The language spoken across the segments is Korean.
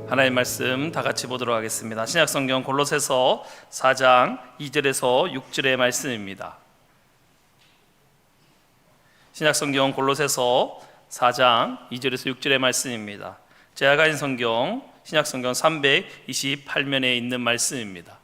하나님의 말씀 다 같이 보도록 하겠습니다. 신약성경 골로새서 4장 2절에서 6절의 말씀입니다. 신약성경 골로새서 4장 2절에서 6절의 말씀입니다. 제가 가진 성경 신약성경 328면에 있는 말씀입니다.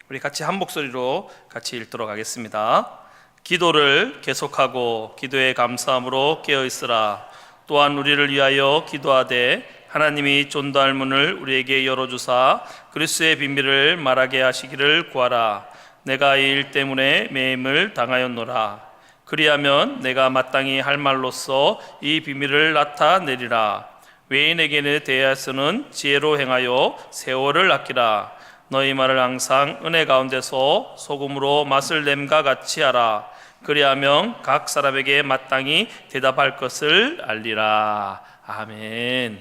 우리 같이 한 목소리로 같이 읽도록 하겠습니다. 기도를 계속하고 기도에 감사함으로 깨어있으라. 또한 우리를 위하여 기도하되 하나님이 존귀할 문을 우리에게 열어주사 그리스도의 비밀을 말하게 하시기를 구하라. 내가 이 일 때문에 매임을 당하였노라. 그리하면 내가 마땅히 할 말로써 이 비밀을 나타내리라. 외인에게는 대하여서는 지혜로 행하여 세월을 아끼라. 너희 말을 항상 은혜 가운데서 소금으로 맛을 냄과 같이 하라. 그리하면 각 사람에게 마땅히 대답할 것을 알리라. 아멘.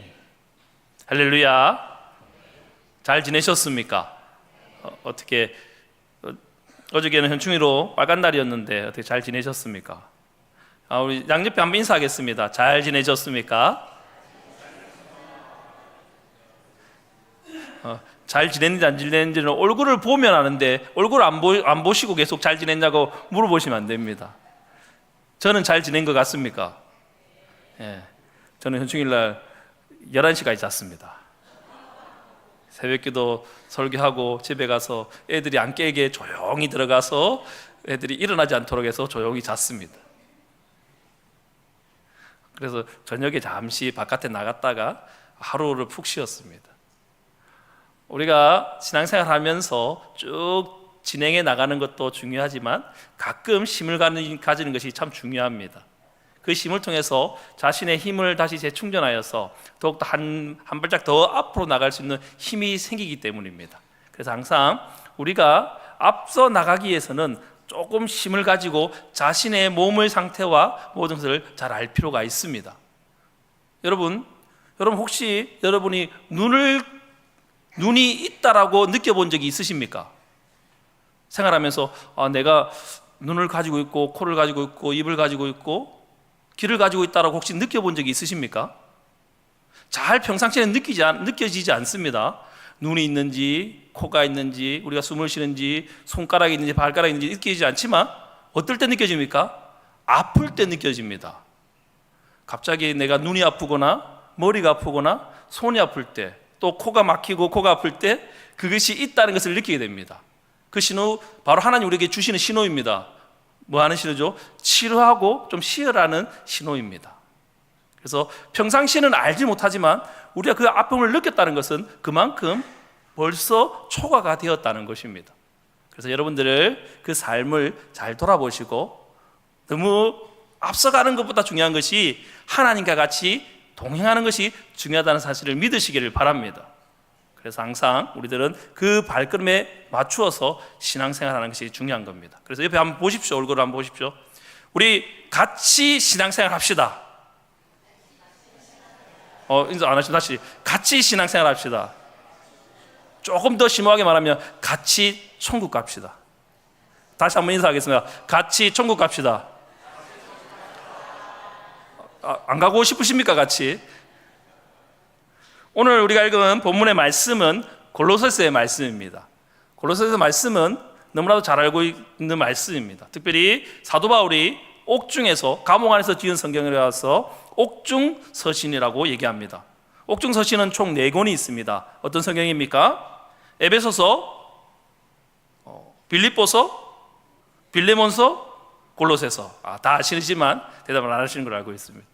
할렐루야. 잘 지내셨습니까? 어떻게 어저께는 현충일로 빨간 날이었는데 어떻게 잘 지내셨습니까? 우리 양옆에 한번 인사하겠습니다. 잘 지내셨습니까? 잘 지냈는지 안 지냈는지는 얼굴을 보면 아는데 얼굴 안 보시고 계속 잘 지냈냐고 물어보시면 안 됩니다. 저는 잘 지낸 것 같습니까? 예, 저는 현충일날 11시까지 잤습니다. 새벽기도 설교하고 집에 가서 애들이 안 깨게 조용히 들어가서 애들이 일어나지 않도록 해서 조용히 잤습니다. 그래서 저녁에 잠시 바깥에 나갔다가 하루를 푹 쉬었습니다. 우리가 신앙생활 하면서 쭉 진행해 나가는 것도 중요하지만 가끔 힘을 가지는 것이 참 중요합니다. 그 힘을 통해서 자신의 힘을 다시 재충전하여서 더욱더 한 발짝 더 앞으로 나갈 수 있는 힘이 생기기 때문입니다. 그래서 항상 우리가 앞서 나가기 위해서는 조금 힘을 가지고 자신의 몸의 상태와 모든 것을 잘 알 필요가 있습니다. 여러분 혹시 여러분이 눈이 있다라고 느껴본 적이 있으십니까? 생활하면서 내가 눈을 가지고 있고 코를 가지고 있고 입을 가지고 있고 귀를 가지고 있다라고 혹시 느껴본 적이 있으십니까? 잘 평상시에는 느껴지지 않습니다. 눈이 있는지 코가 있는지 우리가 숨을 쉬는지 손가락이 있는지 발가락이 있는지 느껴지지 않지만 어떨 때 느껴집니까? 아플 때 느껴집니다. 갑자기 내가 눈이 아프거나 머리가 아프거나 손이 아플 때 또 코가 막히고 코가 아플 때 그것이 있다는 것을 느끼게 됩니다. 그 신호 바로 하나님 우리에게 주시는 신호입니다. 뭐 하는 신호죠? 치료하고 좀 쉬어라는 신호입니다. 그래서 평상시에는 알지 못하지만 우리가 그 아픔을 느꼈다는 것은 그만큼 벌써 초과가 되었다는 것입니다. 그래서 여러분들 그 삶을 잘 돌아보시고 너무 앞서가는 것보다 중요한 것이 하나님과 같이 동행하는 것이 중요하다는 사실을 믿으시기를 바랍니다. 그래서 항상 우리들은 그 발걸음에 맞추어서 신앙생활하는 것이 중요한 겁니다. 그래서 옆에 한번 보십시오. 얼굴을 한번 보십시오. 우리 같이 신앙생활 합시다. 인사 안 하시면 다시 같이 신앙생활 합시다. 조금 더 심오하게 말하면 같이 천국 갑시다. 다시 한번 인사하겠습니다. 같이 천국 갑시다. 안 가고 싶으십니까? 같이? 오늘 우리가 읽은 본문의 말씀은 골로새서의 말씀입니다. 골로새서 말씀은 너무나도 잘 알고 있는 말씀입니다. 특별히 사도 바울이 옥중에서 감옥 안에서 지은 성경이라서 옥중서신이라고 얘기합니다. 옥중서신은 총 4권이 있습니다. 어떤 성경입니까? 에베소서, 빌립보서, 빌레몬서, 골로새서. 다 아시지만 대답을 안 하시는 걸 알고 있습니다.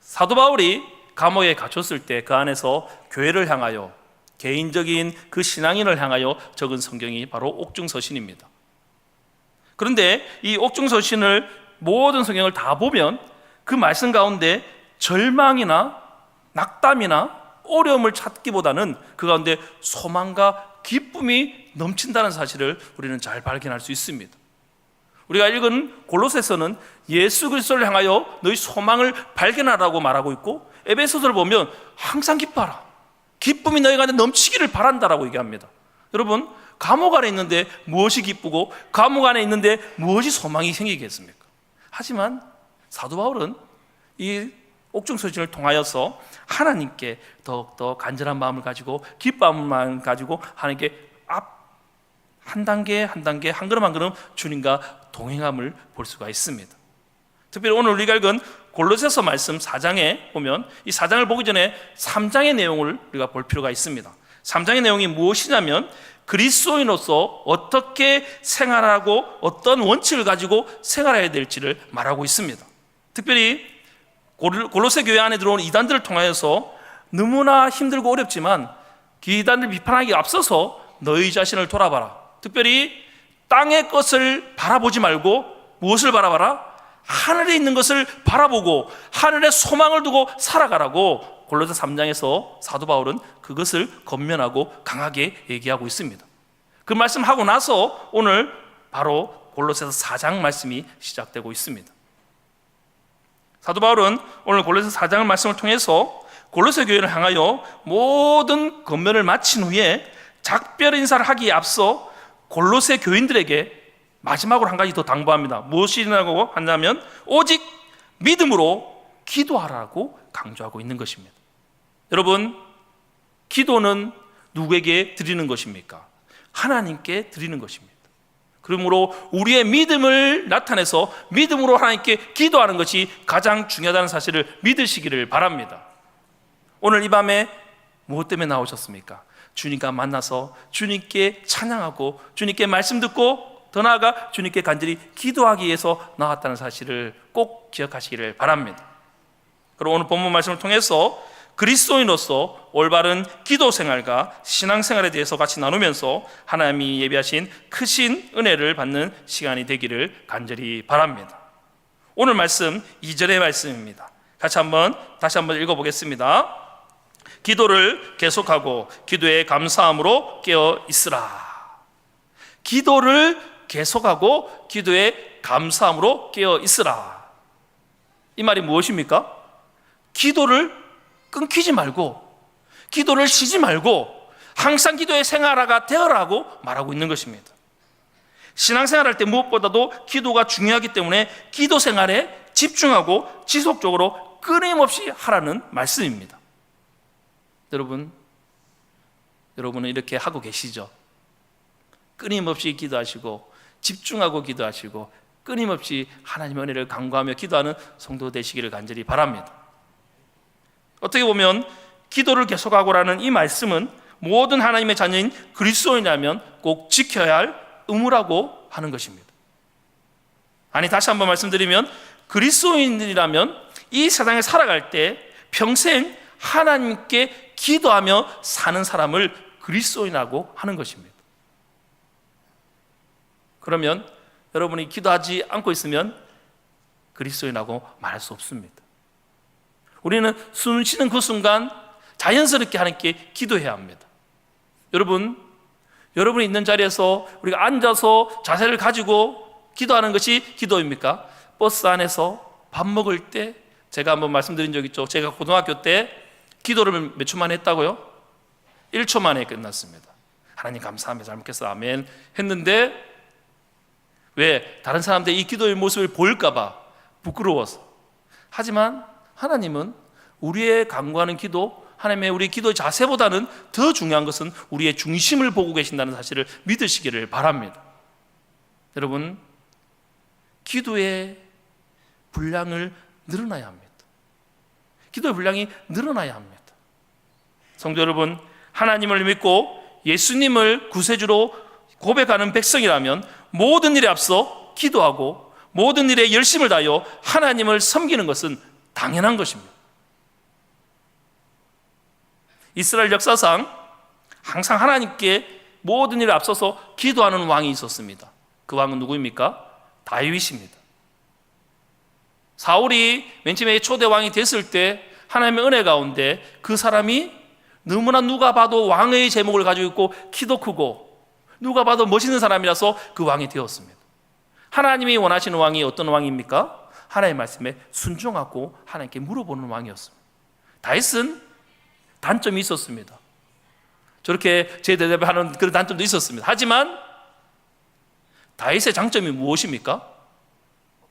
사도 바울이 감옥에 갇혔을 때 그 안에서 교회를 향하여 개인적인 그 신앙인을 향하여 적은 성경이 바로 옥중서신입니다. 그런데 이 옥중서신을 모든 성경을 다 보면 그 말씀 가운데 절망이나 낙담이나 어려움을 찾기보다는 그 가운데 소망과 기쁨이 넘친다는 사실을 우리는 잘 발견할 수 있습니다. 우리가 읽은 골로새서는 예수 그리스도를 향하여 너희 소망을 발견하라고 말하고 있고, 에베소서를 보면 항상 기뻐하라, 기쁨이 너희 가운데 넘치기를 바란다라고 얘기합니다. 여러분, 감옥 안에 있는데 무엇이 기쁘고 감옥 안에 있는데 무엇이 소망이 생기겠습니까? 하지만 사도 바울은 이 옥중서신을 통하여서 하나님께 더욱더 간절한 마음을 가지고 기뻐함을 가지고 하나님께 한 단계 한 단계 한 걸음 한 걸음 주님과 동행함을 볼 수가 있습니다. 특별히 오늘 우리가 읽은 골로새서 말씀 4장에 보면 이 4장을 보기 전에 3장의 내용을 우리가 볼 필요가 있습니다. 3장의 내용이 무엇이냐면 그리스도인으로서 어떻게 생활하고 어떤 원칙을 가지고 생활해야 될지를 말하고 있습니다. 특별히 골로새 교회 안에 들어온 이단들을 통하여서 너무나 힘들고 어렵지만 그 이단을 비판하기 앞서서 너희 자신을 돌아봐라. 특별히 땅의 것을 바라보지 말고 무엇을 바라봐라? 하늘에 있는 것을 바라보고 하늘에 소망을 두고 살아가라고 골로새 3장에서 사도 바울은 그것을 권면하고 강하게 얘기하고 있습니다. 그 말씀하고 나서 오늘 바로 골로새서 4장 말씀이 시작되고 있습니다. 사도 바울은 오늘 골로새 4장 말씀을 통해서 골로새 교회를 향하여 모든 권면을 마친 후에 작별 인사를 하기에 앞서 골로새 교인들에게 마지막으로 한 가지 더 당부합니다. 무엇이라고 한다면 오직 믿음으로 기도하라고 강조하고 있는 것입니다. 여러분, 기도는 누구에게 드리는 것입니까? 하나님께 드리는 것입니다. 그러므로 우리의 믿음을 나타내서 믿음으로 하나님께 기도하는 것이 가장 중요하다는 사실을 믿으시기를 바랍니다. 오늘 이 밤에 무엇 때문에 나오셨습니까? 주님과 만나서 주님께 찬양하고 주님께 말씀 듣고 더 나아가 주님께 간절히 기도하기 위해서 나왔다는 사실을 꼭 기억하시기를 바랍니다. 그리고 오늘 본문 말씀을 통해서 그리스도인으로서 올바른 기도 생활과 신앙 생활에 대해서 같이 나누면서 하나님이 예비하신 크신 은혜를 받는 시간이 되기를 간절히 바랍니다. 오늘 말씀 2절의 말씀입니다. 다시 한번 읽어보겠습니다. 기도를 계속하고 기도에 감사함으로 깨어 있으라. 기도를 계속하고 기도에 감사함으로 깨어 있으라. 이 말이 무엇입니까? 기도를 끊기지 말고 기도를 쉬지 말고 항상 기도의 생활화가 되어라고 말하고 있는 것입니다. 신앙생활할 때 무엇보다도 기도가 중요하기 때문에 기도 생활에 집중하고 지속적으로 끊임없이 하라는 말씀입니다. 여러분은 이렇게 하고 계시죠? 끊임없이 기도하시고 집중하고 기도하시고 끊임없이 하나님의 은혜를 간구하며 기도하는 성도 되시기를 간절히 바랍니다. 어떻게 보면 기도를 계속하고라는 이 말씀은 모든 하나님의 자녀인 그리스도인이라면 꼭 지켜야 할 의무라고 하는 것입니다. 아니, 다시 한번 말씀드리면 그리스도인이라면 이 세상에 살아갈 때 평생 하나님께 기도하며 사는 사람을 그리스도인이라고 하는 것입니다. 그러면 여러분이 기도하지 않고 있으면 그리스도인이라고 말할 수 없습니다. 우리는 숨 쉬는 그 순간 자연스럽게 하나님께 기도해야 합니다. 여러분이 있는 자리에서 우리가 앉아서 자세를 가지고 기도하는 것이 기도입니까? 버스 안에서 밥 먹을 때 제가 한번 말씀드린 적 있죠. 제가 고등학교 때 기도를 몇 초 만에 했다고요? 1초 만에 끝났습니다. 하나님 감사합니다. 잘 먹겠어. 아멘 했는데 왜? 다른 사람들이 이 기도의 모습을 보일까 봐 부끄러워서. 하지만 하나님은 우리의 간구하는 기도, 하나님의 우리 기도의 자세보다는 더 중요한 것은 우리의 중심을 보고 계신다는 사실을 믿으시기를 바랍니다. 여러분, 기도의 분량을 늘어나야 합니다. 기도의 분량이 늘어나야 합니다. 성도 여러분, 하나님을 믿고 예수님을 구세주로 고백하는 백성이라면 모든 일에 앞서 기도하고 모든 일에 열심을 다하여 하나님을 섬기는 것은 당연한 것입니다. 이스라엘 역사상 항상 하나님께 모든 일에 앞서서 기도하는 왕이 있었습니다. 그 왕은 누구입니까? 다윗입니다. 사울이 맨 처음에 초대 왕이 됐을 때 하나님의 은혜 가운데 그 사람이 너무나 누가 봐도 왕의 제목을 가지고 있고 키도 크고 누가 봐도 멋있는 사람이라서 그 왕이 되었습니다. 하나님이 원하시는 왕이 어떤 왕입니까? 하나님의 말씀에 순종하고 하나님께 물어보는 왕이었습니다. 다윗은 단점이 있었습니다. 저렇게 제대하는 그런 단점도 있었습니다. 하지만 다윗의 장점이 무엇입니까?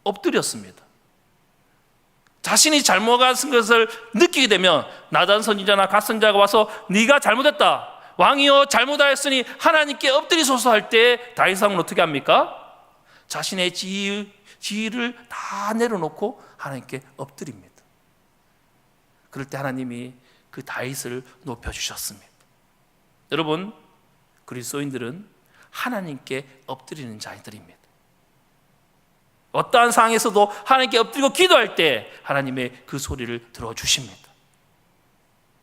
엎드렸습니다. 자신이 잘못한 것을 느끼게 되면 나단 선지자나 갓 선지자가 와서 네가 잘못했다, 왕이여 잘못하였으니 하나님께 엎드리소서 할 때 다윗 왕은 어떻게 합니까? 자신의 지위를 다 내려놓고 하나님께 엎드립니다. 그럴 때 하나님이 그 다윗을 높여주셨습니다. 여러분, 그리스도인들은 하나님께 엎드리는 자들입니다. 어떠한 상황에서도 하나님께 엎드리고 기도할 때 하나님의 그 소리를 들어주십니다.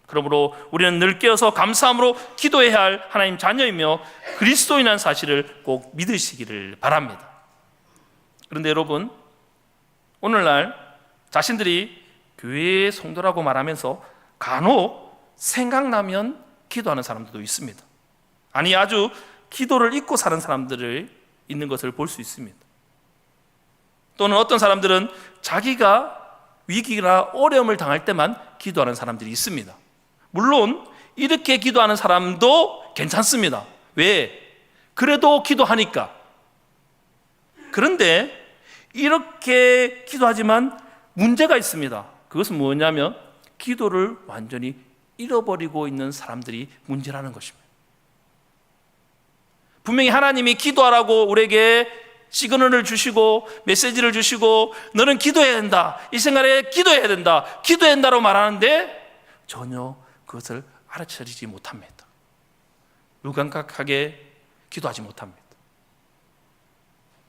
그러므로 우리는 늘 깨어서 감사함으로 기도해야 할 하나님 자녀이며 그리스도인이라는 사실을 꼭 믿으시기를 바랍니다. 그런데 여러분, 오늘날 자신들이 교회의 성도라고 말하면서 간혹 생각나면 기도하는 사람들도 있습니다. 아니, 아주 기도를 잊고 사는 사람들을 있는 것을 볼 수 있습니다. 또는 어떤 사람들은 자기가 위기나 어려움을 당할 때만 기도하는 사람들이 있습니다. 물론 이렇게 기도하는 사람도 괜찮습니다. 왜? 그래도 기도하니까. 그런데 이렇게 기도하지만 문제가 있습니다. 그것은 뭐냐면 기도를 완전히 잃어버리고 있는 사람들이 문제라는 것입니다. 분명히 하나님이 기도하라고 우리에게 시그널을 주시고 메시지를 주시고 너는 기도해야 된다, 이 생각에 기도해야 된다, 기도해야 된다고 말하는데 전혀 그것을 알아차리지 못합니다. 무감각하게 기도하지 못합니다.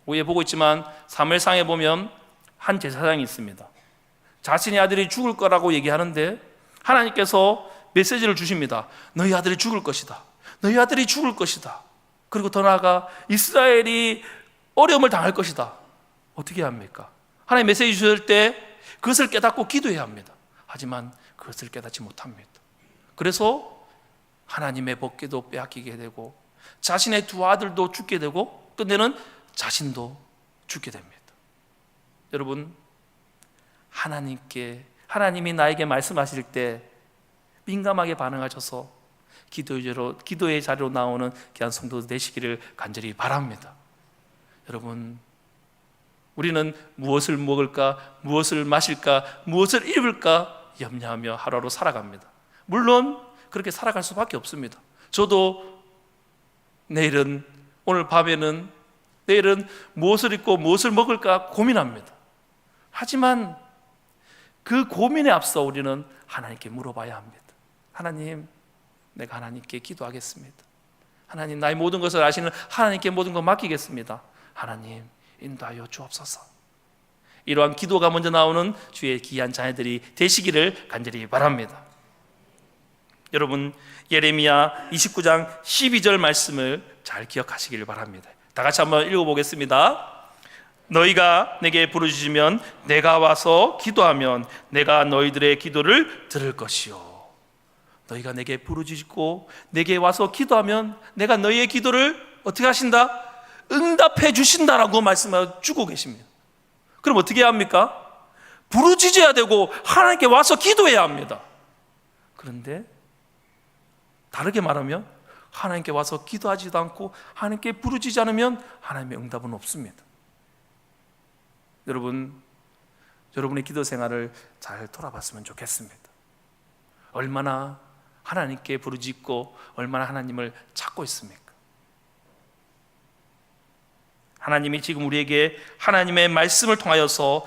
우리에 보고 있지만 사무엘상에 보면 한 제사장이 있습니다. 자신의 아들이 죽을 거라고 얘기하는데 하나님께서 메시지를 주십니다. 너희 아들이 죽을 것이다, 너희 아들이 죽을 것이다. 그리고 더 나아가 이스라엘이 어려움을 당할 것이다. 어떻게 해야 합니까? 하나님 메시지 주실 때 그것을 깨닫고 기도해야 합니다. 하지만 그것을 깨닫지 못합니다. 그래서 하나님의 복귀도 빼앗기게 되고 자신의 두 아들도 죽게 되고 끝내는 자신도 죽게 됩니다. 여러분, 하나님이 나에게 말씀하실 때 민감하게 반응하셔서 기도의 자리로 나오는 귀한 성도 되시기를 간절히 바랍니다. 여러분, 우리는 무엇을 먹을까, 무엇을 마실까, 무엇을 입을까 염려하며 하루하루 살아갑니다. 물론 그렇게 살아갈 수밖에 없습니다. 저도 오늘 밤에는 내일은 무엇을 입고 무엇을 먹을까 고민합니다. 하지만 그 고민에 앞서 우리는 하나님께 물어봐야 합니다. 하나님, 내가 하나님께 기도하겠습니다. 하나님, 나의 모든 것을 아시는 하나님께 모든 것 맡기겠습니다. 하나님, 인도하여 주옵소서. 이러한 기도가 먼저 나오는 주의 귀한 자녀들이 되시기를 간절히 바랍니다. 여러분, 예레미야 29장 12절 말씀을 잘 기억하시기를 바랍니다. 다 같이 한번 읽어보겠습니다. 너희가 내게 부르짖으면 내가 와서 기도하면 내가 너희들의 기도를 들을 것이요. 너희가 내게 부르짖고 내게 와서 기도하면 내가 너희의 기도를 어떻게 하신다? 응답해 주신다라고 말씀을 주고 계십니다. 그럼 어떻게 해야 합니까? 부르짖어야 되고 하나님께 와서 기도해야 합니다. 그런데 다르게 말하면 하나님께 와서 기도하지도 않고 하나님께 부르짖지 않으면 하나님의 응답은 없습니다. 여러분의 기도 생활을 잘 돌아봤으면 좋겠습니다. 얼마나 하나님께 부르짖고 얼마나 하나님을 찾고 있습니까? 하나님이 지금 우리에게 하나님의 말씀을 통하여서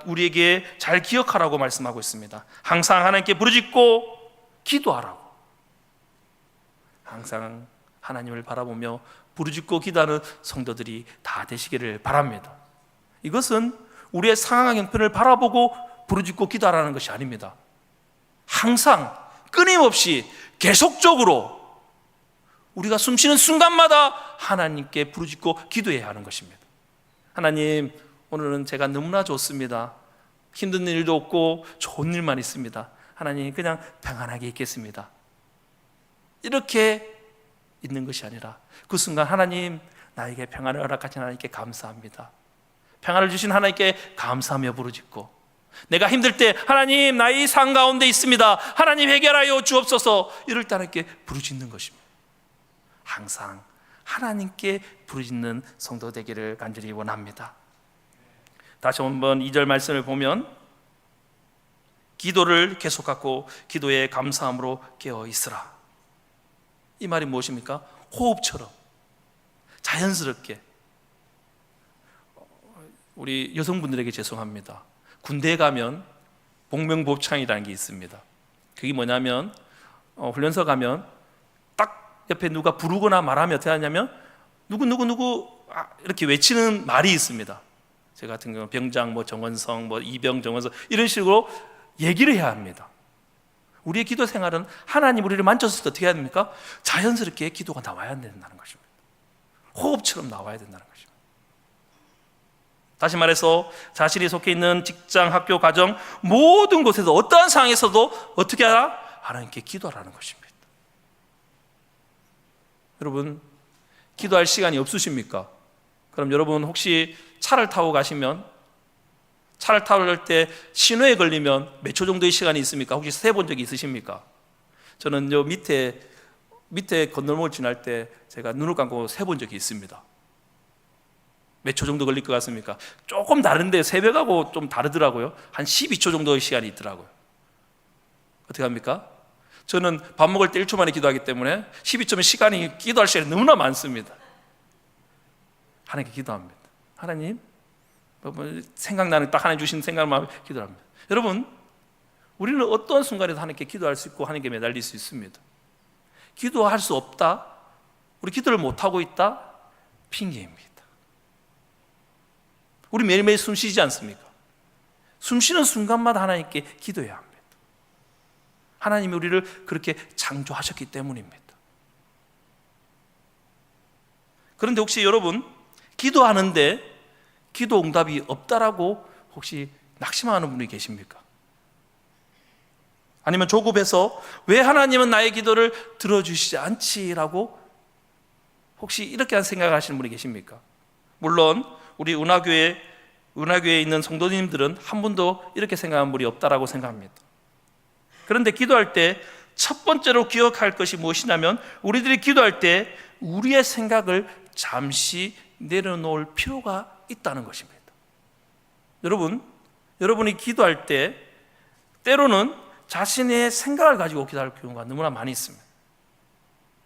우리에게 잘 기억하라고 말씀하고 있습니다. 항상 하나님께 부르짖고 기도하라고. 항상 하나님을 바라보며 부르짖고 기도하는 성도들이 다 되시기를 바랍니다. 이것은 우리의 상황 형편을 바라보고 부르짖고 기도하라는 것이 아닙니다. 항상 끊임없이 계속적으로 우리가 숨쉬는 순간마다 하나님께 부르짖고 기도해야 하는 것입니다. 하나님, 오늘은 제가 너무나 좋습니다. 힘든 일도 없고 좋은 일만 있습니다. 하나님, 그냥 평안하게 있겠습니다. 이렇게 있는 것이 아니라 그 순간 하나님, 나에게 평안을 허락하신 하나님께 감사합니다. 평안을 주신 하나님께 감사하며 부르짖고 내가 힘들 때 하나님 나 이 상 가운데 있습니다, 하나님 해결하여 주옵소서, 이럴 때 하나님께 부르짖는 것입니다. 항상 하나님께 부르짖는 성도 되기를 간절히 원합니다. 다시 한번 2절 말씀을 보면 기도를 계속하고 기도에 감사함으로 깨어 있으라. 이 말이 무엇입니까? 호흡처럼 자연스럽게. 우리 여성분들에게 죄송합니다. 군대에 가면 복명복창이라는 게 있습니다. 그게 뭐냐면 훈련소 가면 딱 옆에 누가 부르거나 말하면 어떻게 하냐면 누구 이렇게 외치는 말이 있습니다. 제 같은 경우는 병장 정원성, 이병 정원성, 이런 식으로 얘기를 해야 합니다. 우리의 기도 생활은 하나님 우리를 만졌을 때 어떻게 해야 됩니까? 자연스럽게 기도가 나와야 된다는 것입니다. 호흡처럼 나와야 된다는 것입니다. 다시 말해서 자신이 속해 있는 직장, 학교, 가정 모든 곳에서 어떠한 상황에서도 어떻게 하라? 하나님께 기도하라는 것입니다. 여러분, 기도할 시간이 없으십니까? 그럼 여러분 혹시 차를 타고 가시면 차를 타고 갈 때 신호에 걸리면 몇 초 정도의 시간이 있습니까? 혹시 세본 적이 있으십니까? 저는 요 밑에 건널목을 지날 때 제가 눈을 감고 세본 적이 있습니다. 몇 초 정도 걸릴 것 같습니까? 조금 다른데 새벽하고 좀 다르더라고요. 한 12초 정도의 시간이 있더라고요. 어떻게 합니까? 저는 밥 먹을 때 1초 만에 기도하기 때문에 12초면 시간이, 기도할 시간이 너무나 많습니다. 하나님께 기도합니다. 하나님, 생각나는 딱 하나님 주신 생각만 기도합니다. 여러분, 우리는 어떤 순간에도 하나님께 기도할 수 있고 하나님께 매달릴 수 있습니다. 기도할 수 없다, 우리 기도를 못하고 있다, 핑계입니다. 우리 매일매일 숨 쉬지 않습니까? 숨 쉬는 순간마다 하나님께 기도해야 합니다. 하나님이 우리를 그렇게 창조하셨기 때문입니다. 그런데 혹시 여러분, 기도하는데 기도 응답이 없다라고 혹시 낙심하는 분이 계십니까? 아니면 조급해서 왜 하나님은 나의 기도를 들어주시지 않지라고 혹시 이렇게 생각하시는 분이 계십니까? 물론 우리 은하교회에 있는 성도님들은 한 분도 이렇게 생각하는 분이 없다라고 생각합니다. 그런데 기도할 때 첫 번째로 기억할 것이 무엇이냐면, 우리들이 기도할 때 우리의 생각을 잠시 내려놓을 필요가 있다는 것입니다. 여러분이 기도할 때 때로는 자신의 생각을 가지고 기도할 경우가 너무나 많이 있습니다.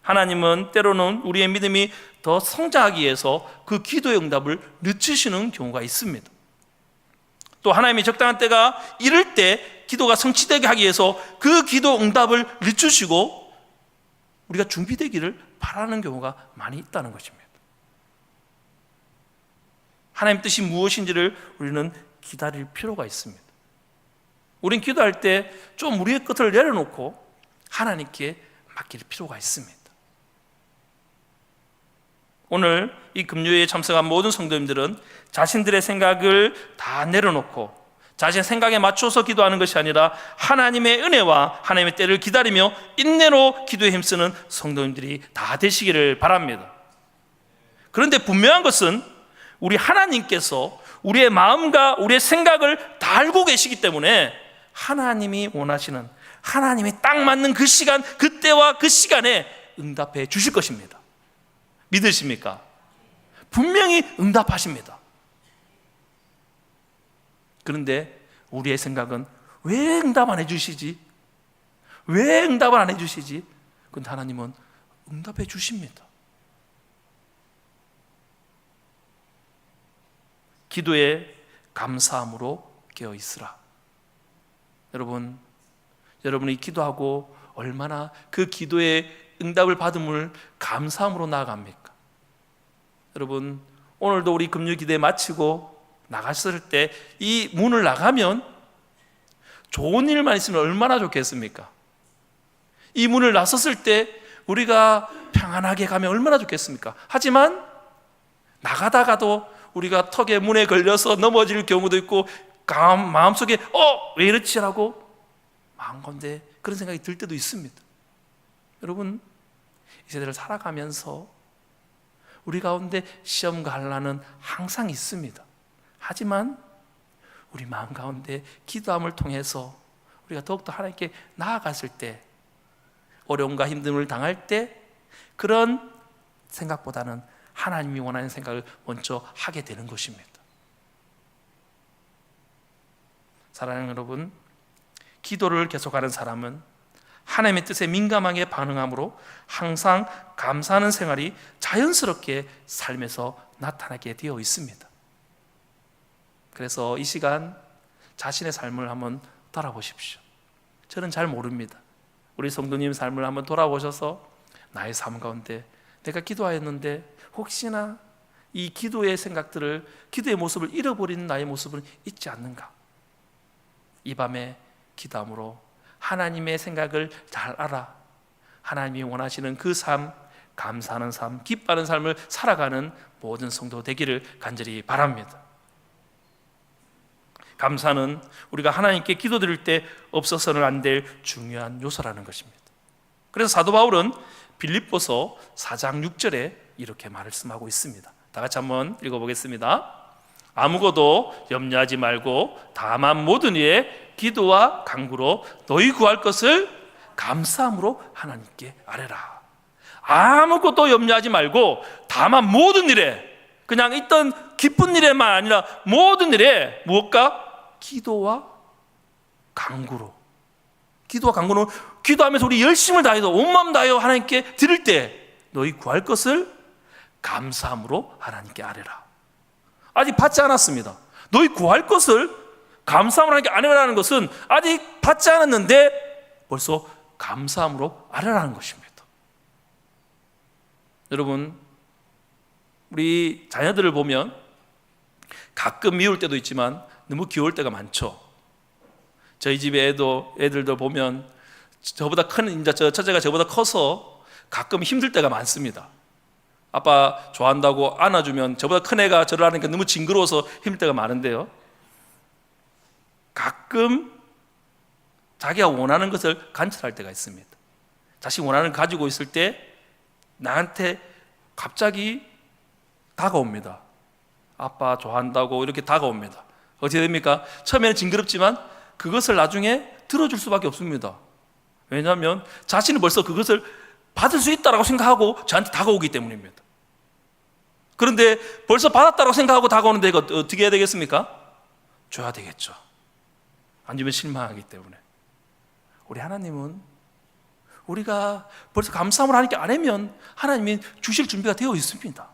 하나님은 때로는 우리의 믿음이 더 성장하기 위해서 그 기도의 응답을 늦추시는 경우가 있습니다. 또 하나님이 적당한 때가 이를 때 기도가 성취되게 하기 위해서 그 기도 응답을 늦추시고 우리가 준비되기를 바라는 경우가 많이 있다는 것입니다. 하나님 뜻이 무엇인지를 우리는 기다릴 필요가 있습니다. 우린 기도할 때 좀 우리의 것을 내려놓고 하나님께 맡길 필요가 있습니다. 오늘 이 금요일에 참석한 모든 성도님들은 자신들의 생각을 다 내려놓고 자신의 생각에 맞춰서 기도하는 것이 아니라 하나님의 은혜와 하나님의 때를 기다리며 인내로 기도에 힘쓰는 성도님들이 다 되시기를 바랍니다. 그런데 분명한 것은 우리 하나님께서 우리의 마음과 우리의 생각을 다 알고 계시기 때문에 하나님이 원하시는, 하나님이 딱 맞는 그 시간, 그때와 그 시간에 응답해 주실 것입니다. 믿으십니까? 분명히 응답하십니다. 그런데 우리의 생각은 왜 응답 안 해주시지? 왜 응답을 안 해주시지? 그런데 하나님은 응답해 주십니다. 기도에 감사함으로 깨어 있으라. 여러분이 기도하고 얼마나 그 기도의 응답을 받음을 감사함으로 나아갑니까? 여러분, 오늘도 우리 금요 기대 마치고 나갔을 때 이 문을 나가면 좋은 일만 있으면 얼마나 좋겠습니까? 이 문을 나섰을 때 우리가 평안하게 가면 얼마나 좋겠습니까? 하지만 나가다가도 우리가 턱에 문에 걸려서 넘어질 경우도 있고 마음속에 왜 이렇지라고 마음가운데 그런 생각이 들 때도 있습니다. 여러분, 이 세대를 살아가면서 우리 가운데 시험과 환난은 항상 있습니다. 하지만 우리 마음 가운데 기도함을 통해서 우리가 더욱더 하나님께 나아갔을 때, 어려움과 힘듦을 당할 때 그런 생각보다는 하나님이 원하는 생각을 먼저 하게 되는 것입니다. 사랑하는 여러분, 기도를 계속하는 사람은 하나님의 뜻에 민감하게 반응함으로 항상 감사하는 생활이 자연스럽게 삶에서 나타나게 되어 있습니다. 그래서 이 시간 자신의 삶을 한번 돌아보십시오. 저는 잘 모릅니다. 우리 성도님 삶을 한번 돌아보셔서 나의 삶 가운데 내가 기도하였는데 혹시나 이 기도의 생각들을, 기도의 모습을 잃어버리는 나의 모습은 있지 않는가? 이 밤에 기도함으로 하나님의 생각을 잘 알아 하나님이 원하시는 그 삶, 감사하는 삶, 기뻐하는 삶을 살아가는 모든 성도 되기를 간절히 바랍니다. 감사는 우리가 하나님께 기도드릴 때 없어서는 안 될 중요한 요소라는 것입니다. 그래서 사도 바울은 빌립보서 4장 6절에 이렇게 말씀하고 있습니다. 다 같이 한번 읽어보겠습니다. 아무것도 염려하지 말고 다만 모든 일에 기도와 간구로 너희 구할 것을 감사함으로 하나님께 아뢰라. 아무것도 염려하지 말고 다만 모든 일에, 그냥 있던 기쁜 일에만 아니라 모든 일에 무엇과? 기도와 간구로. 기도와 간구는 기도하면서 우리 열심을 다해서 온 마음 다하여 하나님께 드릴 때 너희 구할 것을 감사함으로 하나님께 아뢰라. 아직 받지 않았습니다. 너희 구할 것을 감사함으로 하나님께 아뢰라는 것은 아직 받지 않았는데 벌써 감사함으로 아뢰라는 것입니다. 여러분, 우리 자녀들을 보면 가끔 미울 때도 있지만 너무 귀여울 때가 많죠. 저희 집에 애들도 보면 저보다 큰, 이제 저 첫째가 저보다 커서 가끔 힘들 때가 많습니다. 아빠 좋아한다고 안아주면 저보다 큰 애가 저를 하니까 너무 징그러워서 힘들 때가 많은데요, 가끔 자기가 원하는 것을 관찰할 때가 있습니다. 자신이 원하는 걸 가지고 있을 때 나한테 갑자기 다가옵니다. 아빠 좋아한다고 이렇게 다가옵니다. 어떻게 됩니까? 처음에는 징그럽지만 그것을 나중에 들어줄 수밖에 없습니다. 왜냐하면 자신은 벌써 그것을 받을 수 있다고 생각하고 저한테 다가오기 때문입니다. 그런데 벌써 받았다고 생각하고 다가오는데 이거 어떻게 해야 되겠습니까? 줘야 되겠죠. 안 주면 실망하기 때문에. 우리 하나님은 우리가 벌써 감사함을 하나님께 안 하면 하나님이 주실 준비가 되어 있습니다.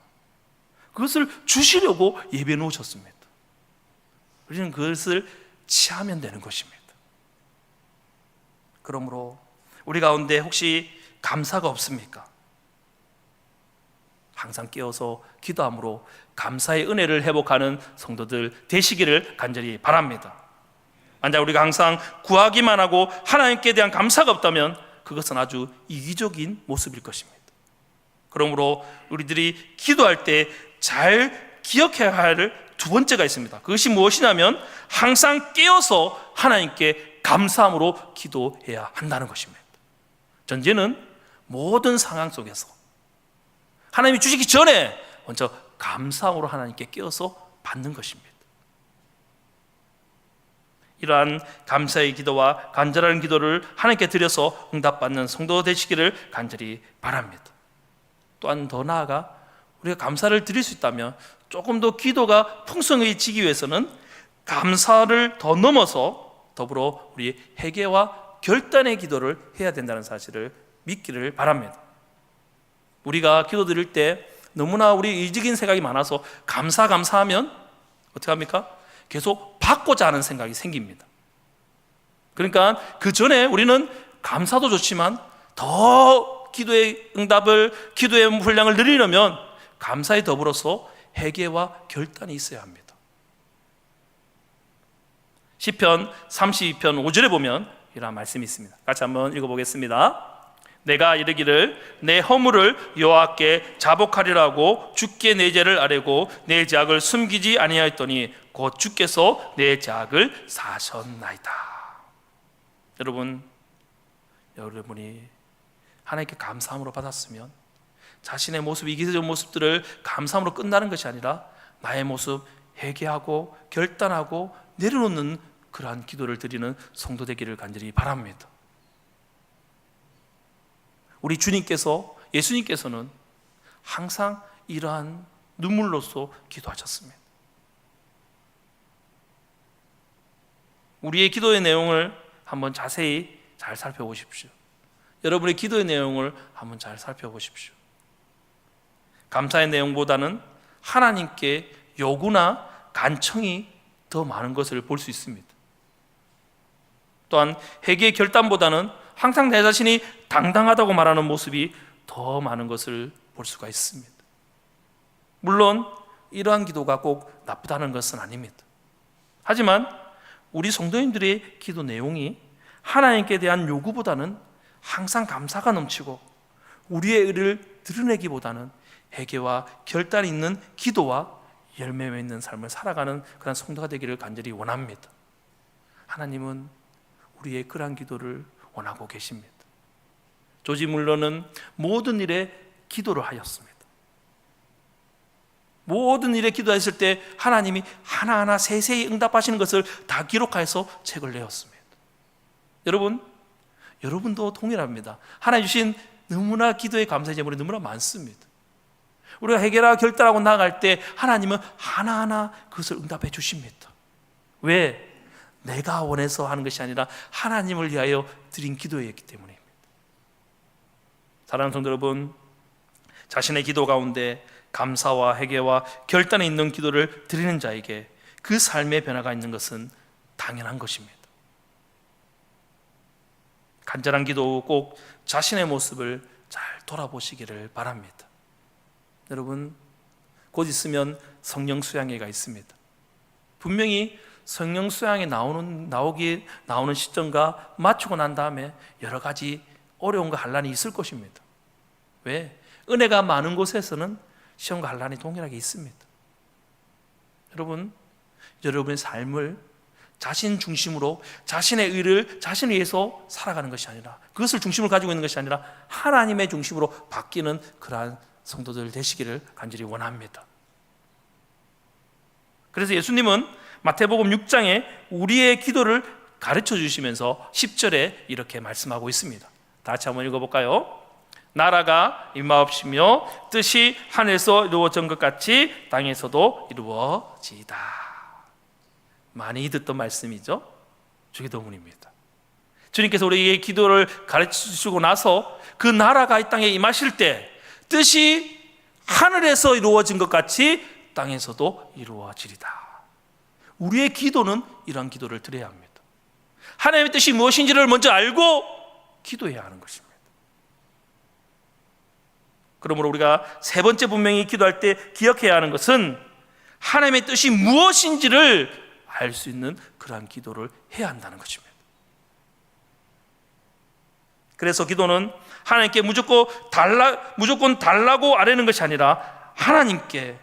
그것을 주시려고 예배해 놓으셨습니다. 우리는 그것을 취하면 되는 것입니다. 그러므로 우리 가운데 혹시 감사가 없습니까? 항상 깨어서 기도함으로 감사의 은혜를 회복하는 성도들 되시기를 간절히 바랍니다. 만약 우리가 항상 구하기만 하고 하나님께 대한 감사가 없다면 그것은 아주 이기적인 모습일 것입니다. 그러므로 우리들이 기도할 때 잘 기억해야 할 두 번째가 있습니다. 그것이 무엇이냐면 항상 깨어서 하나님께 감사함으로 기도해야 한다는 것입니다. 전제는 모든 상황 속에서 하나님이 주시기 전에 먼저 감사함으로 하나님께 깨어서 받는 것입니다. 이러한 감사의 기도와 간절한 기도를 하나님께 드려서 응답받는 성도 되시기를 간절히 바랍니다. 또한 더 나아가 우리가 감사를 드릴 수 있다면 조금 더 기도가 풍성해지기 위해서는 감사를 더 넘어서 더불어 우리 회개와 결단의 기도를 해야 된다는 사실을 믿기를 바랍니다. 우리가 기도 드릴 때 너무나 우리 이기적인 생각이 많아서 감사하면 어떻게 합니까? 계속 받고자 하는 생각이 생깁니다. 그러니까 그 전에 우리는 감사도 좋지만 더 기도의 응답을, 기도의 분량을 늘리려면 감사에 더불어서 회개와 결단이 있어야 합니다. 시편 32편 5절에 보면 이러한 말씀이 있습니다. 같이 한번 읽어보겠습니다. 내가 이르기를 내 허물을 여호와께 자복하리라고 주께 내 죄를 아뢰고 내 죄악을 숨기지 아니하였더니 곧 주께서 내 죄악을 사셨나이다. 여러분이 하나님께 감사함으로 받았으면 자신의 모습, 이기적인 모습들을 감사함으로 끝나는 것이 아니라 나의 모습 회개하고 결단하고 내려놓는 그러한 기도를 드리는 성도 되기를 간절히 바랍니다. 우리 주님께서, 예수님께서는 항상 이러한 눈물로써 기도하셨습니다. 우리의 기도의 내용을 한번 자세히 잘 살펴보십시오. 여러분의 기도의 내용을 한번 잘 살펴보십시오. 감사의 내용보다는 하나님께 요구나 간청이 더 많은 것을 볼 수 있습니다. 또한 회개의 결단보다는 항상 내 자신이 당당하다고 말하는 모습이 더 많은 것을 볼 수가 있습니다. 물론 이러한 기도가 꼭 나쁘다는 것은 아닙니다. 하지만 우리 성도님들의 기도 내용이 하나님께 대한 요구보다는 항상 감사가 넘치고 우리의 의를 드러내기보다는 회개와 결단이 있는 기도와 열매 맺는 삶을 살아가는 그런 성도가 되기를 간절히 원합니다. 하나님은 우리의 그러한 기도를 원하고 계십니다. 조지 물러는 모든 일에 기도를 하였습니다. 모든 일에 기도했을 때 하나님이 하나하나 세세히 응답하시는 것을 다 기록하여서 책을 내었습니다. 여러분도 동일합니다. 하나님 주신 너무나 기도의 감사의 제물이 너무나 많습니다. 우리가 해결하고 결단하고 나아갈 때 하나님은 하나하나 그것을 응답해 주십니다. 왜? 내가 원해서 하는 것이 아니라 하나님을 위하여 드린 기도였기 때문입니다. 사랑하는 성도 여러분, 자신의 기도 가운데 감사와 회개와 결단에 있는 기도를 드리는 자에게 그 삶의 변화가 있는 것은 당연한 것입니다. 간절한 기도 꼭 자신의 모습을 잘 돌아보시기를 바랍니다. 여러분, 곧 있으면 성령 수양회가 있습니다. 분명히 성령 수양에 나오는 시점과 맞추고 난 다음에 여러 가지 어려움과 환난이 있을 것입니다. 왜? 은혜가 많은 곳에서는 시험과 환난이 동일하게 있습니다. 여러분의 삶을 자신 중심으로 자신의 의를 자신을 위해서 살아가는 것이 아니라, 그것을 중심으로 가지고 있는 것이 아니라 하나님의 중심으로 바뀌는 그러한 성도들 되시기를 간절히 원합니다. 그래서 예수님은 마태복음 6장에 우리의 기도를 가르쳐 주시면서 10절에 이렇게 말씀하고 있습니다. 다 같이 한번 읽어볼까요? 나라가 임하옵시며 뜻이 하늘에서 이루어진 것 같이 땅에서도 이루어지이다. 많이 듣던 말씀이죠. 주기도문입니다. 주님께서 우리에게 기도를 가르쳐 주시고 나서 그 나라가 이 땅에 임하실 때 뜻이 하늘에서 이루어진 것 같이 땅에서도 이루어지리다. 우리의 기도는 이러한 기도를 드려야 합니다. 하나님의 뜻이 무엇인지를 먼저 알고 기도해야 하는 것입니다. 그러므로 우리가 세 번째 분명히 기도할 때 기억해야 하는 것은 하나님의 뜻이 무엇인지를 알 수 있는 그러한 기도를 해야 한다는 것입니다. 그래서 기도는 하나님께 무조건 달라고 아뢰는 것이 아니라 하나님께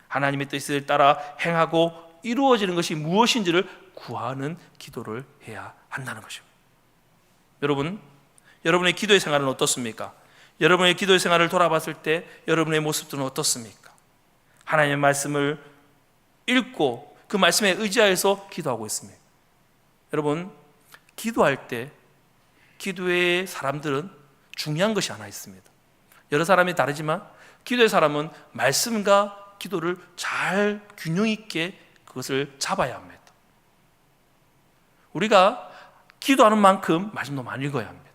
하나님의 뜻을 따라 행하고 이루어지는 것이 무엇인지를 구하는 기도를 해야 한다는 것입니다. 여러분의 기도의 생활은 어떻습니까? 여러분의 기도의 생활을 돌아봤을 때 여러분의 모습들은 어떻습니까? 하나님의 말씀을 읽고 그 말씀에 의지하여서 기도하고 있습니다. 여러분, 기도할 때 기도의 사람들은 중요한 것이 하나 있습니다. 여러 사람이 다르지만 기도의 사람은 말씀과 기도를 잘 균형 있게 그것을 잡아야 합니다. 우리가 기도하는 만큼 말씀도 많이 읽어야 합니다.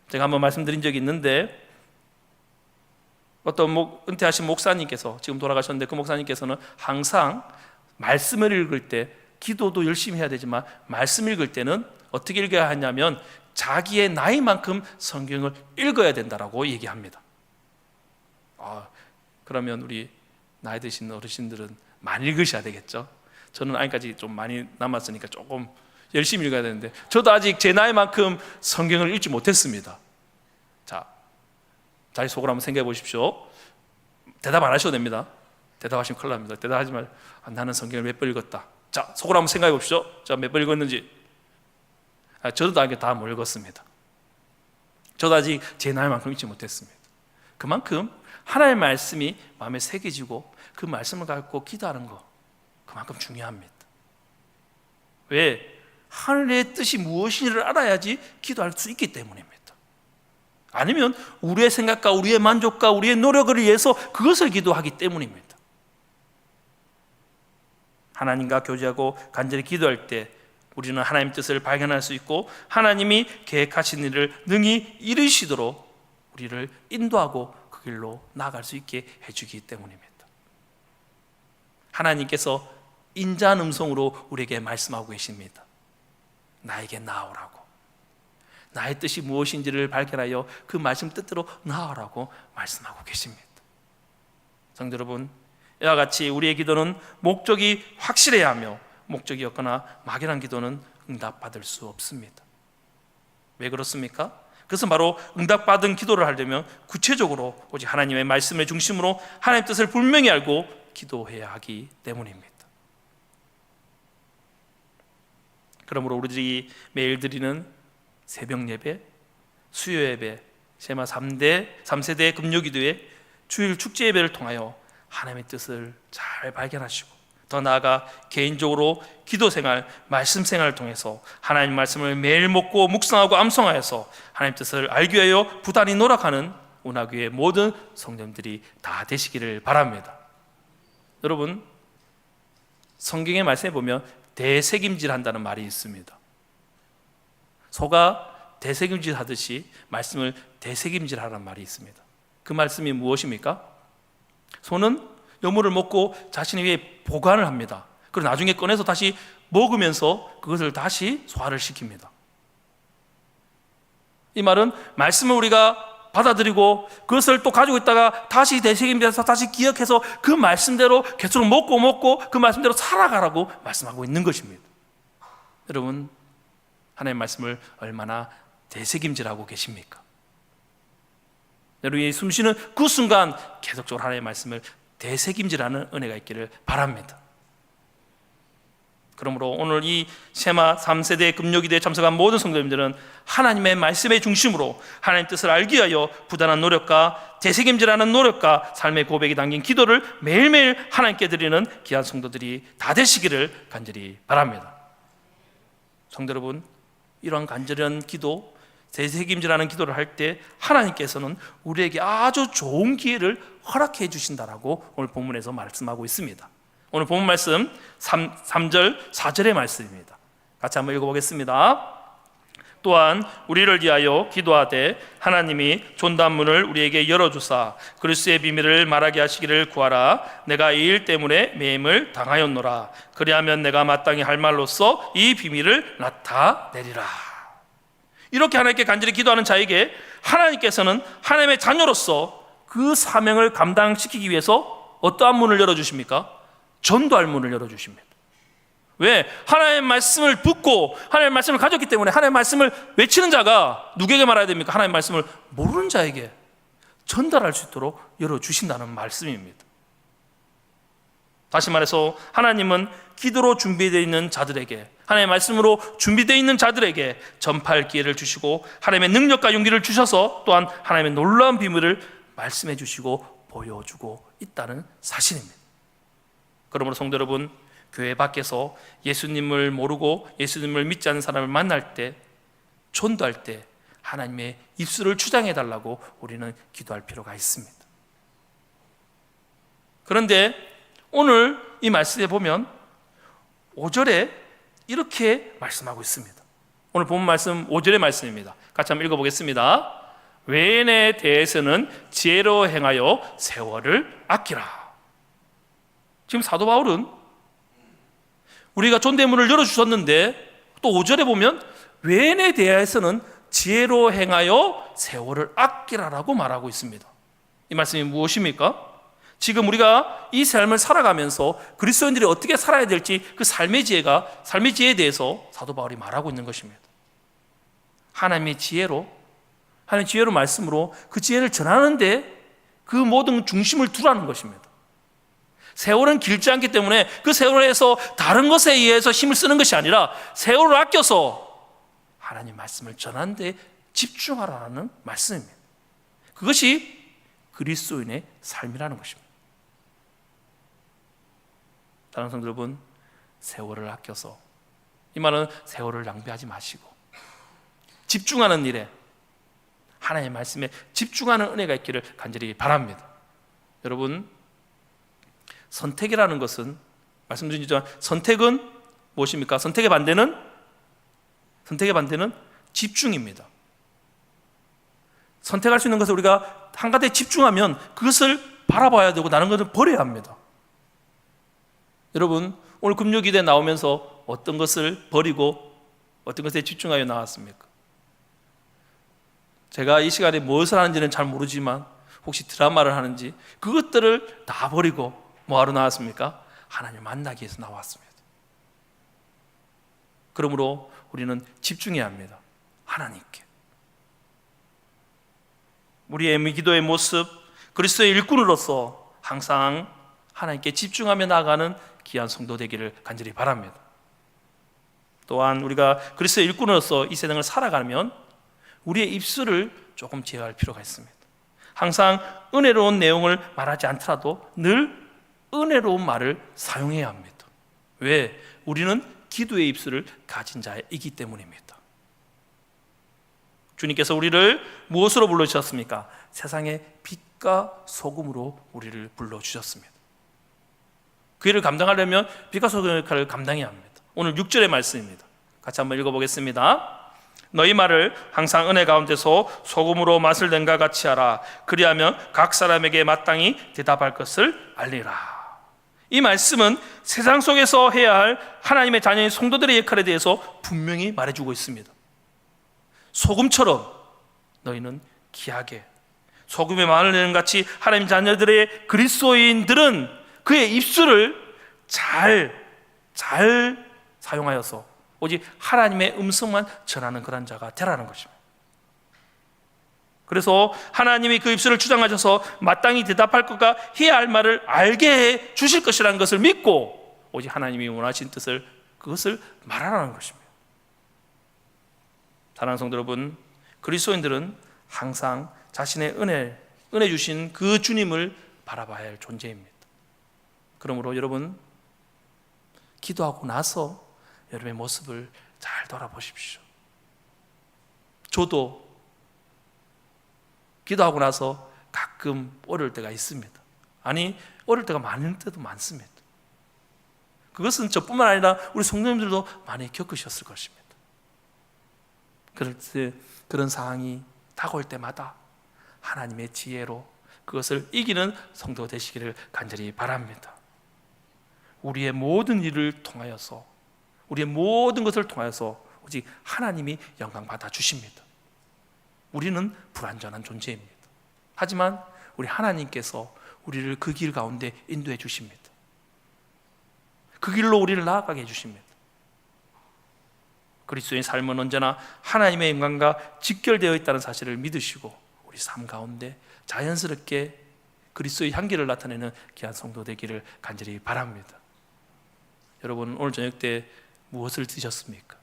제가 한번 말씀드린 적이 있는데 어떤 은퇴하신 목사님께서 지금 돌아가셨는데 그 목사님께서는 항상 말씀을 읽을 때 기도도 열심히 해야 되지만 말씀 읽을 때는 어떻게 읽어야 하냐면 자기의 나이만큼 성경을 읽어야 된다라고 얘기합니다. 그러면 우리 나이 드신 어르신들은 많이 읽으셔야 되겠죠. 저는 아직까지 좀 많이 남았으니까 조금 열심히 읽어야 되는데 저도 아직 제 나이만큼 성경을 읽지 못했습니다. 자, 자기 속으로 한번 생각해 보십시오. 대답 안 하셔도 됩니다. 대답하시면 큰일 납니다. 대답하지 말고 나는 성경을 몇 번 읽었다. 자, 속으로 한번 생각해 보십시오. 자, 몇 번 읽었는지. 저도 아직 다 못 읽었습니다. 저도 아직 제 나이만큼 읽지 못했습니다. 그만큼 하나님의 말씀이 마음에 새겨지고 그 말씀을 갖고 기도하는 거 그만큼 중요합니다. 왜? 하늘의 뜻이 무엇인지를 알아야지 기도할 수 있기 때문입니다. 아니면 우리의 생각과 우리의 만족과 우리의 노력을 위해서 그것을 기도하기 때문입니다. 하나님과 교제하고 간절히 기도할 때 우리는 하나님의 뜻을 발견할 수 있고 하나님이 계획하신 일을 능히 이루시도록 우리를 인도하고 그 길로 나아갈 수 있게 해주기 때문입니다. 하나님께서 인자한 음성으로 우리에게 말씀하고 계십니다. 나에게 나아오라고, 나의 뜻이 무엇인지를 발견하여 그 말씀 뜻대로 나아오라고 말씀하고 계십니다. 성도 여러분, 이와 같이 우리의 기도는 목적이 확실해야 하며 목적이 없거나 막연한 기도는 응답받을 수 없습니다. 왜 그렇습니까? 그래서 바로 응답받은 기도를 하려면 구체적으로 오직 하나님의 말씀의 중심으로 하나님의 뜻을 분명히 알고 기도해야 하기 때문입니다. 그러므로 우리들이 매일 드리는 새벽 예배, 수요 예배, 세마 3세대 금요기도회, 주일 축제 예배를 통하여 하나님의 뜻을 잘 발견하시고 더 나아가 개인적으로 기도생활, 말씀생활을 통해서 하나님 말씀을 매일 먹고 묵상하고 암송하여서 하나님 뜻을 알기 위하여 부단히 노력하는 운하교의 모든 성도님들이 다 되시기를 바랍니다. 여러분, 성경의 말씀에 보면 대책임질 한다는 말이 있습니다. 소가 대책임질 하듯이 말씀을 대책임질 하라는 말이 있습니다. 그 말씀이 무엇입니까? 소는 여물을 먹고 자신의 위에 보관을 합니다. 그리고 나중에 꺼내서 다시 먹으면서 그것을 다시 소화를 시킵니다. 이 말은 말씀을 우리가 받아들이고 그것을 또 가지고 있다가 다시 되새김해서 다시 기억해서 그 말씀대로 계속 먹고 그 말씀대로 살아가라고 말씀하고 있는 것입니다. 여러분, 하나님의 말씀을 얼마나 되새김질하고 계십니까? 여러분이 숨쉬는 그 순간 계속적으로 하나님의 말씀을 되새김질하는 은혜가 있기를 바랍니다. 그러므로 오늘 이 세마 3세대 금요기도에 참석한 모든 성도님들은 하나님의 말씀의 중심으로 하나님 뜻을 알기 위하여 부단한 노력과 되새김질하는 노력과 삶의 고백이 담긴 기도를 매일매일 하나님께 드리는 귀한 성도들이 다 되시기를 간절히 바랍니다. 성도 여러분, 이러한 간절한 기도, 되새김질하는 기도를 할 때 하나님께서는 우리에게 아주 좋은 기회를 허락해 주신다라고 오늘 본문에서 말씀하고 있습니다. 오늘 본문 말씀 3절 4절의 말씀입니다. 같이 한번 읽어보겠습니다. 또한 우리를 위하여 기도하되 하나님이 존담문을 우리에게 열어주사 그리스도의 비밀을 말하게 하시기를 구하라. 내가 이 일 때문에 매임을 당하였노라. 그리하면 내가 마땅히 할 말로써 이 비밀을 나타내리라. 이렇게 하나님께 간절히 기도하는 자에게 하나님께서는 하나님의 자녀로서 그 사명을 감당시키기 위해서 어떠한 문을 열어주십니까? 전도할 문을 열어주십니다. 왜? 하나님의 말씀을 듣고 하나님의 말씀을 가졌기 때문에 하나님의 말씀을 외치는 자가 누구에게 말해야 됩니까? 하나님의 말씀을 모르는 자에게 전달할 수 있도록 열어주신다는 말씀입니다. 다시 말해서 하나님은 기도로 준비되어 있는 자들에게, 하나님의 말씀으로 준비되어 있는 자들에게 전파할 기회를 주시고 하나님의 능력과 용기를 주셔서 또한 하나님의 놀라운 비밀을 말씀해 주시고 보여주고 있다는 사실입니다. 그러므로 성도 여러분, 교회 밖에서 예수님을 모르고 예수님을 믿지 않는 사람을 만날 때, 전도할 때 하나님의 입술을 주장해 달라고 우리는 기도할 필요가 있습니다. 그런데 오늘 이 말씀에 보면 5절에 이렇게 말씀하고 있습니다. 오늘 본 말씀 5절의 말씀입니다. 같이 한번 읽어보겠습니다. 외인에 대해서는 지혜로 행하여 세월을 아끼라. 지금 사도 바울은 우리가 존대문을 열어주셨는데 또 5절에 보면 외인에 대해서는 지혜로 행하여 세월을 아끼라라고 말하고 있습니다. 이 말씀이 무엇입니까? 지금 우리가 이 삶을 살아가면서 그리스도인들이 어떻게 살아야 될지 그 삶의 지혜에 대해서 사도 바울이 말하고 있는 것입니다. 하나님의 지혜로 말씀으로 그 지혜를 전하는데 그 모든 중심을 두라는 것입니다. 세월은 길지 않기 때문에 그 세월에서 다른 것에 의해서 힘을 쓰는 것이 아니라 세월을 아껴서 하나님 말씀을 전하는 데 집중하라는 말씀입니다. 그것이 그리스도인의 삶이라는 것입니다. 다른 성도 여러분, 세월을 아껴서 이 말은 세월을 낭비하지 마시고 집중하는 일에, 하나님의 말씀에 집중하는 은혜가 있기를 간절히 바랍니다. 여러분, 선택이라는 것은 말씀드리지만 선택은 무엇입니까? 선택의 반대는 집중입니다. 선택할 수 있는 것을 우리가 한 가지에 집중하면 그것을 바라봐야 되고 다른 것을 버려야 합니다. 여러분, 오늘 금요기도에 나오면서 어떤 것을 버리고 어떤 것에 집중하여 나왔습니까? 제가 이 시간에 무엇을 하는지는 잘 모르지만 혹시 드라마를 하는지 그것들을 다 버리고 뭐하러 나왔습니까? 하나님을 만나기 위해서 나왔습니다. 그러므로 우리는 집중해야 합니다. 하나님께. 우리의 기도의 모습, 그리스도의 일꾼으로서 항상 하나님께 집중하며 나아가는 귀한 성도 되기를 간절히 바랍니다. 또한 우리가 그리스도의 일꾼으로서 이 세상을 살아가면 우리의 입술을 조금 제어할 필요가 있습니다. 항상 은혜로운 내용을 말하지 않더라도 늘 은혜로운 말을 사용해야 합니다. 왜? 우리는 기도의 입술을 가진 자이기 때문입니다. 주님께서 우리를 무엇으로 불러주셨습니까? 세상의 빛과 소금으로 우리를 불러주셨습니다. 그 일을 감당하려면 빛과 소금의 역할을 감당해야 합니다. 오늘 6절의 말씀입니다. 같이 한번 읽어보겠습니다. 너희 말을 항상 은혜 가운데서 소금으로 맛을 낸과 같이 하라. 그리하면 각 사람에게 마땅히 대답할 것을 알리라. 이 말씀은 세상 속에서 해야 할 하나님의 자녀인 성도들의 역할에 대해서 분명히 말해주고 있습니다. 소금처럼 너희는 귀하게, 소금의 맛을 내는 같이 하나님 자녀들의 그리스도인들은 그의 입술을 잘 사용하여서 오직 하나님의 음성만 전하는 그런 자가 되라는 것입니다. 그래서 하나님이 그 입술을 주장하셔서 마땅히 대답할 것과 해야 할 말을 알게 해 주실 것이라는 것을 믿고 오직 하나님이 원하신 뜻을, 그것을 말하라는 것입니다. 사랑하는 성도 여러분, 그리스도인들은 항상 자신의 은혜 주신 그 주님을 바라봐야 할 존재입니다. 그러므로 여러분, 기도하고 나서 여러분의 모습을 잘 돌아보십시오. 저도 기도하고 나서 가끔 어려울 때가 있습니다. 아니, 어려울 때가 많을 때도 많습니다. 그것은 저뿐만 아니라 우리 성도님들도 많이 겪으셨을 것입니다. 그럴 때, 그런 상황이 다가올 때마다 하나님의 지혜로 그것을 이기는 성도 되시기를 간절히 바랍니다. 우리의 모든 일을 통하여서, 우리의 모든 것을 통하여서 오직 하나님이 영광 받아 주십니다. 우리는 불완전한 존재입니다. 하지만 우리 하나님께서 우리를 그 길 가운데 인도해 주십니다. 그 길로 우리를 나아가게 해 주십니다. 그리스도의 삶은 언제나 하나님의 영광과 직결되어 있다는 사실을 믿으시고 우리 삶 가운데 자연스럽게 그리스도의 향기를 나타내는 귀한 성도 되기를 간절히 바랍니다. 여러분, 오늘 저녁 때 무엇을 드셨습니까?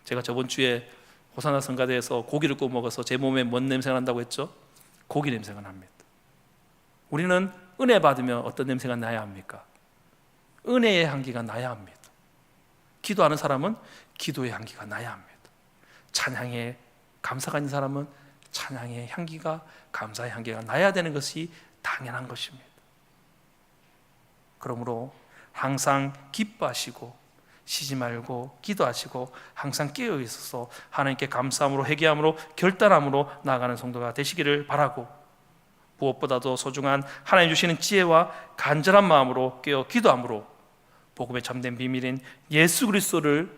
제가 저번 주에 호사나 성가대에서 고기를 구워 먹어서 제 몸에 뭔 냄새가 난다고 했죠? 고기 냄새가 납니다. 우리는 은혜 받으면 어떤 냄새가 나야 합니까? 은혜의 향기가 나야 합니다. 기도하는 사람은 기도의 향기가 나야 합니다. 찬양에 감사가 있는 사람은 찬양의 향기가, 감사의 향기가 나야 되는 것이 당연한 것입니다. 그러므로 항상 기뻐하시고 쉬지 말고 기도하시고 항상 깨어 있어서 하나님께 감사함으로, 회개함으로, 결단함으로 나아가는 성도가 되시기를 바라고, 무엇보다도 소중한 하나님 주시는 지혜와 간절한 마음으로 깨어 기도함으로 복음의 참된 비밀인 예수 그리스도를,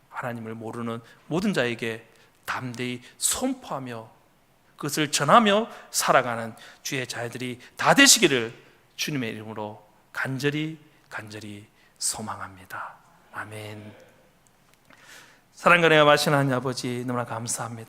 하나님을 모르는 모든 자에게 담대히 선포하며 그것을 전하며 살아가는 주의 자녀들이 다 되시기를 주님의 이름으로 간절히 소망합니다. 아멘. 사랑과 은혜가 마신 하나님 아버지, 너무나 감사합니다.